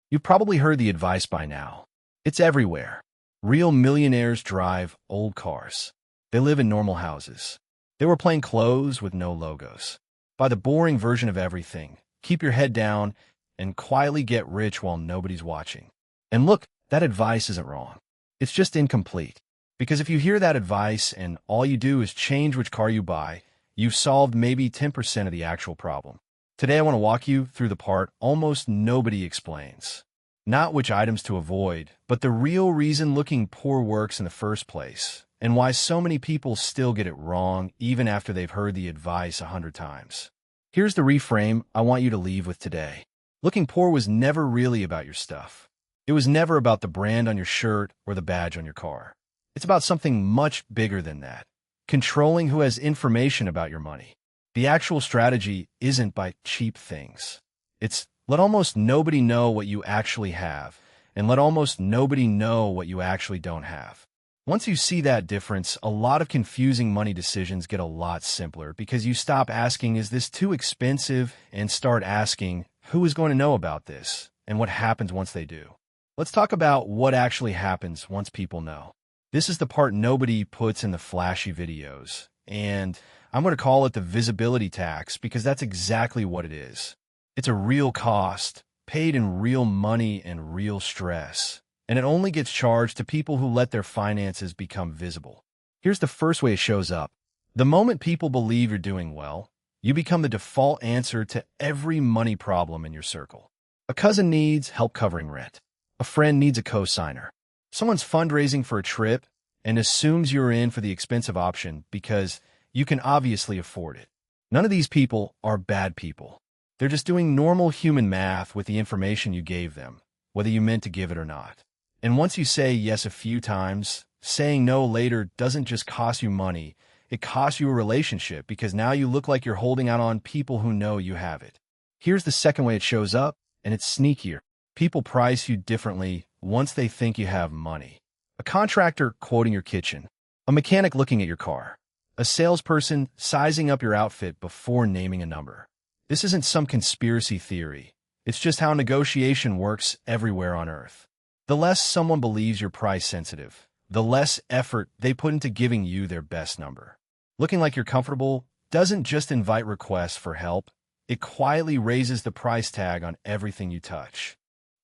You've probably heard the advice by now. It's everywhere. Real millionaires drive old cars. They live in normal houses. They wear plain clothes with no logos. Buy the boring version of everything. Keep your head down and quietly get rich while nobody's watching. And look, that advice isn't wrong. It's just incomplete. Because if you hear that advice and all you do is change which car you buy, you've solved maybe 10% of the actual problem. Today I want to walk you through the part almost nobody explains. Not which items to avoid, but the real reason looking poor works in the first place, and why so many people still get it wrong even after they've heard the advice 100 times. Here's the reframe I want you to leave with today. Looking poor was never really about your stuff. It was never about the brand on your shirt or the badge on your car. It's about something much bigger than that. Controlling who has information about your money. The actual strategy isn't by cheap things. It's let almost nobody know what you actually have, and let almost nobody know what you actually don't have. Once you see that difference, a lot of confusing money decisions get a lot simpler because you stop asking, is this too expensive, and start asking, who is going to know about this, and what happens once they do. Let's talk about what actually happens once people know. This is the part nobody puts in the flashy videos, and I'm going to call it the visibility tax because that's exactly what it is. It's a real cost, paid in real money and real stress, and it only gets charged to people who let their finances become visible. Here's the first way it shows up. The moment people believe you're doing well, you become the default answer to every money problem in your circle. A cousin needs help covering rent. A friend needs a co-signer. Someone's fundraising for a trip and assumes you're in for the expensive option because you can obviously afford it. None of these people are bad people. They're just doing normal human math with the information you gave them, whether you meant to give it or not. And once you say yes a few times, saying no later doesn't just cost you money, it costs you a relationship because now you look like you're holding out on people who know you have it. Here's the second way it shows up, and it's sneakier. People price you differently once they think you have money. A contractor quoting your kitchen, a mechanic looking at your car, a salesperson sizing up your outfit before naming a number. This isn't some conspiracy theory. It's just how negotiation works everywhere on Earth. The less someone believes you're price sensitive, the less effort they put into giving you their best number. Looking like you're comfortable doesn't just invite requests for help, it quietly raises the price tag on everything you touch.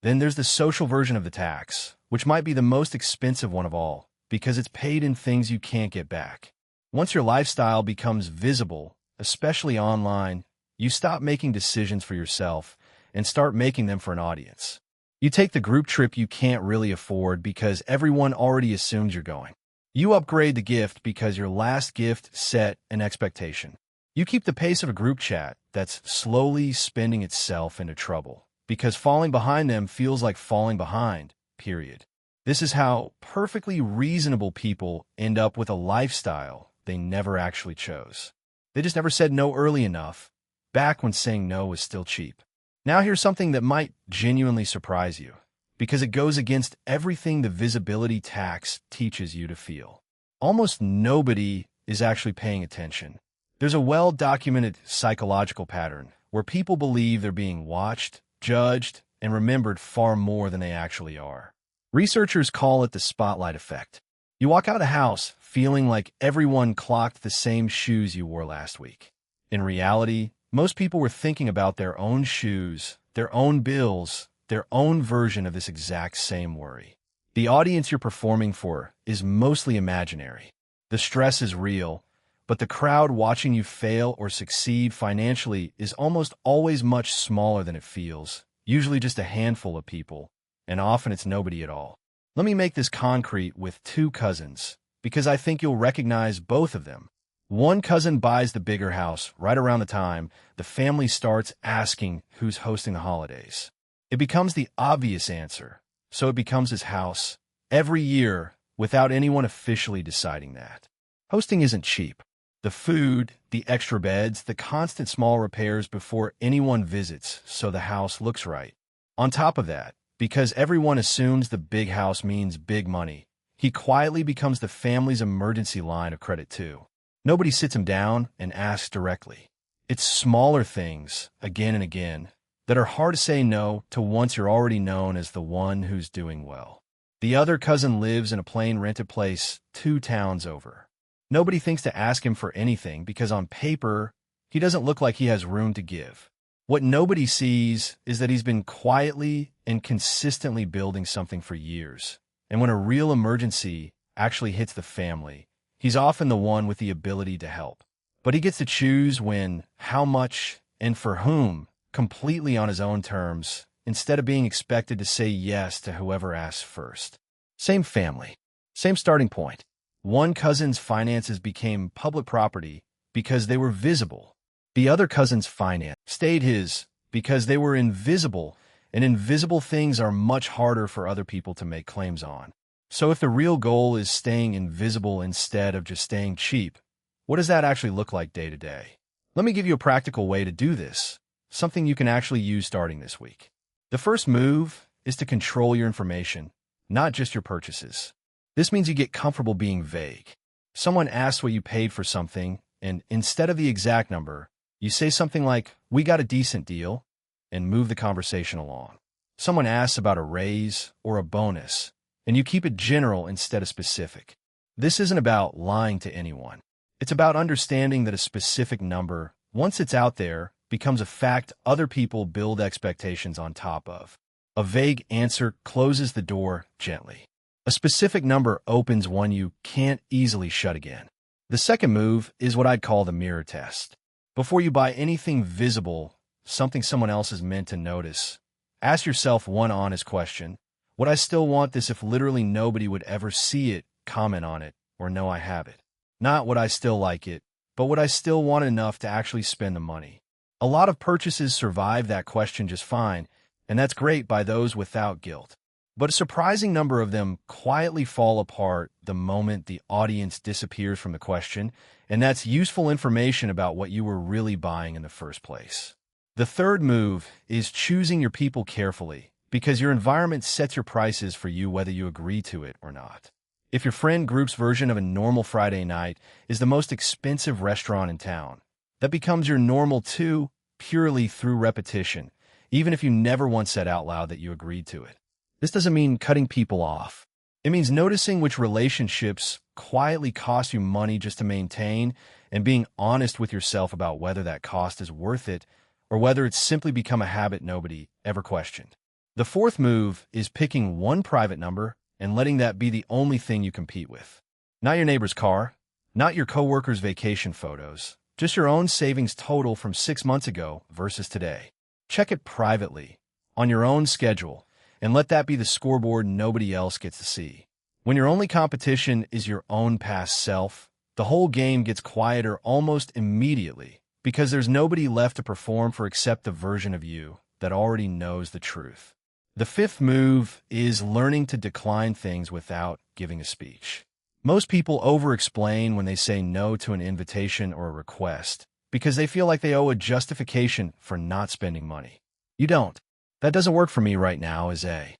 Then there's the social version of the tax, which might be the most expensive one of all, because it's paid in things you can't get back. Once your lifestyle becomes visible, especially online, you stop making decisions for yourself and start making them for an audience. You take the group trip you can't really afford because everyone already assumes you're going. You upgrade the gift because your last gift set an expectation. You keep the pace of a group chat that's slowly spinning itself into trouble because falling behind them feels like falling behind, period. This is how perfectly reasonable people end up with a lifestyle they never actually chose. They just never said no early enough, back when saying no was still cheap. Now here's something that might genuinely surprise you, because it goes against everything the visibility tax teaches you to feel. Almost nobody is actually paying attention. There's a well-documented psychological pattern where people believe they're being watched, judged, and remembered far more than they actually are. Researchers call it the spotlight effect. You walk out of the house feeling like everyone clocked the same shoes you wore last week. In reality, most people were thinking about their own shoes, their own bills, their own version of this exact same worry. The audience you're performing for is mostly imaginary. The stress is real, but the crowd watching you fail or succeed financially is almost always much smaller than it feels, usually just a handful of people, and often it's nobody at all. Let me make this concrete with two cousins, because I think you'll recognize both of them. One cousin buys the bigger house right around the time the family starts asking who's hosting the holidays. It becomes the obvious answer, so it becomes his house every year without anyone officially deciding that. Hosting isn't cheap. The food, the extra beds, the constant small repairs before anyone visits so the house looks right. On top of that, because everyone assumes the big house means big money, he quietly becomes the family's emergency line of credit too. Nobody sits him down and asks directly. It's smaller things, again and again, that are hard to say no to once you're already known as the one who's doing well. The other cousin lives in a plain rented place 2 towns over. Nobody thinks to ask him for anything because on paper, he doesn't look like he has room to give. What nobody sees is that he's been quietly and consistently building something for years. And when a real emergency actually hits the family, he's often the one with the ability to help. But he gets to choose when, how much, and for whom, completely on his own terms, instead of being expected to say yes to whoever asks first. Same family, same starting point. One cousin's finances became public property because they were visible. The other cousin's finance stayed his because they were invisible, and invisible things are much harder for other people to make claims on. So if the real goal is staying invisible instead of just staying cheap, what does that actually look like day to day? Let me give you a practical way to do this, something you can actually use starting this week. The first move is to control your information, not just your purchases. This means you get comfortable being vague. Someone asks what you paid for something, and instead of the exact number, you say something like, "We got a decent deal," and move the conversation along. Someone asks about a raise or a bonus, and you keep it general instead of specific. This isn't about lying to anyone. It's about understanding that a specific number, once it's out there, becomes a fact other people build expectations on top of. A vague answer closes the door gently. A specific number opens one you can't easily shut again. The second move is what I'd call the mirror test. Before you buy anything visible, something someone else is meant to notice, ask yourself one honest question. Would I still want this if literally nobody would ever see it, comment on it, or know I have it? Not would I still like it, but would I still want enough to actually spend the money? A lot of purchases survive that question just fine, and that's great by those without guilt. But a surprising number of them quietly fall apart the moment the audience disappears from the question, and that's useful information about what you were really buying in the first place. The third move is choosing your people carefully, because your environment sets your prices for you whether you agree to it or not. If your friend group's version of a normal Friday night is the most expensive restaurant in town, that becomes your normal too, purely through repetition, even if you never once said out loud that you agreed to it. This doesn't mean cutting people off. It means noticing which relationships quietly cost you money just to maintain and being honest with yourself about whether that cost is worth it or whether it's simply become a habit nobody ever questioned. The fourth move is picking one private number and letting that be the only thing you compete with. Not your neighbor's car, not your coworker's vacation photos, just your own savings total from 6 months ago versus today. Check it privately, on your own schedule, and let that be the scoreboard nobody else gets to see. When your only competition is your own past self, the whole game gets quieter almost immediately because there's nobody left to perform for except the version of you that already knows the truth. The fifth move is learning to decline things without giving a speech. Most people over-explain when they say no to an invitation or a request because they feel like they owe a justification for not spending money. You don't. That doesn't work for me right now is a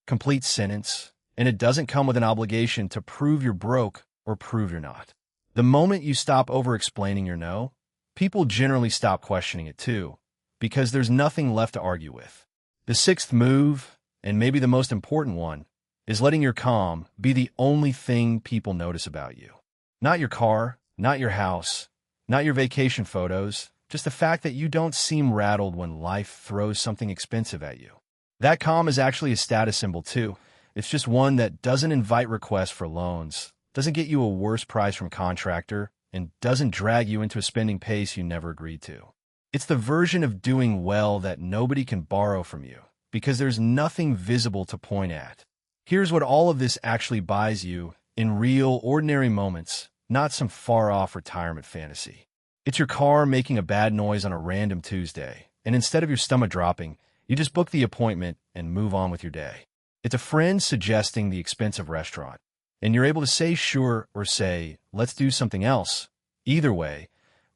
complete sentence, and it doesn't come with an obligation to prove you're broke or prove you're not. The moment you stop over-explaining your no, people generally stop questioning it too, because there's nothing left to argue with. The sixth move, and maybe the most important one, is letting your calm be the only thing people notice about you. Not your car, not your house, not your vacation photos, just the fact that you don't seem rattled when life throws something expensive at you. That calm is actually a status symbol too. It's just one that doesn't invite requests for loans, doesn't get you a worse price from contractor, and doesn't drag you into a spending pace you never agreed to. It's the version of doing well that nobody can borrow from you, because there's nothing visible to point at. Here's what all of this actually buys you in real, ordinary moments, not some far-off retirement fantasy. It's your car making a bad noise on a random Tuesday, and instead of your stomach dropping, you just book the appointment and move on with your day. It's a friend suggesting the expensive restaurant, and you're able to say sure or say, let's do something else. Either way,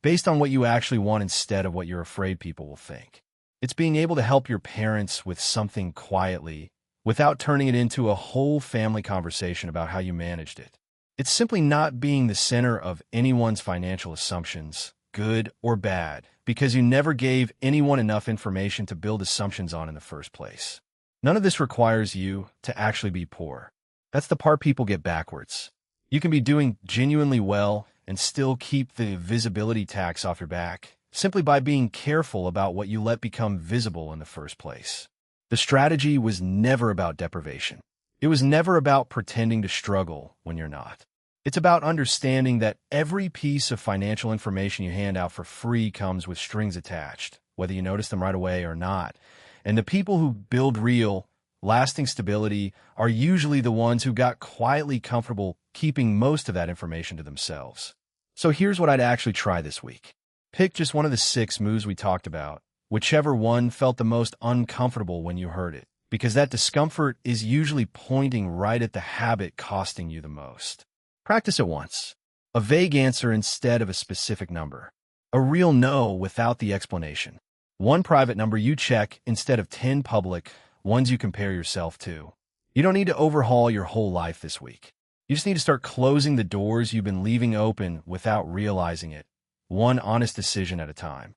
based on what you actually want instead of what you're afraid people will think. It's being able to help your parents with something quietly without turning it into a whole family conversation about how you managed it. It's simply not being the center of anyone's financial assumptions, good or bad, because you never gave anyone enough information to build assumptions on in the first place. None of this requires you to actually be poor. That's the part people get backwards. You can be doing genuinely well and still keep the visibility tax off your back simply by being careful about what you let become visible in the first place. The strategy was never about deprivation. It was never about pretending to struggle when you're not. It's about understanding that every piece of financial information you hand out for free comes with strings attached, whether you notice them right away or not. And the people who build real, lasting stability are usually the ones who got quietly comfortable keeping most of that information to themselves. So here's what I'd actually try this week. Pick just one of the 6 moves we talked about, whichever one felt the most uncomfortable when you heard it, because that discomfort is usually pointing right at the habit costing you the most. Practice it once. A vague answer instead of a specific number. A real no without the explanation. One private number you check instead of 10 public ones you compare yourself to. You don't need to overhaul your whole life this week. You just need to start closing the doors you've been leaving open without realizing it, one honest decision at a time.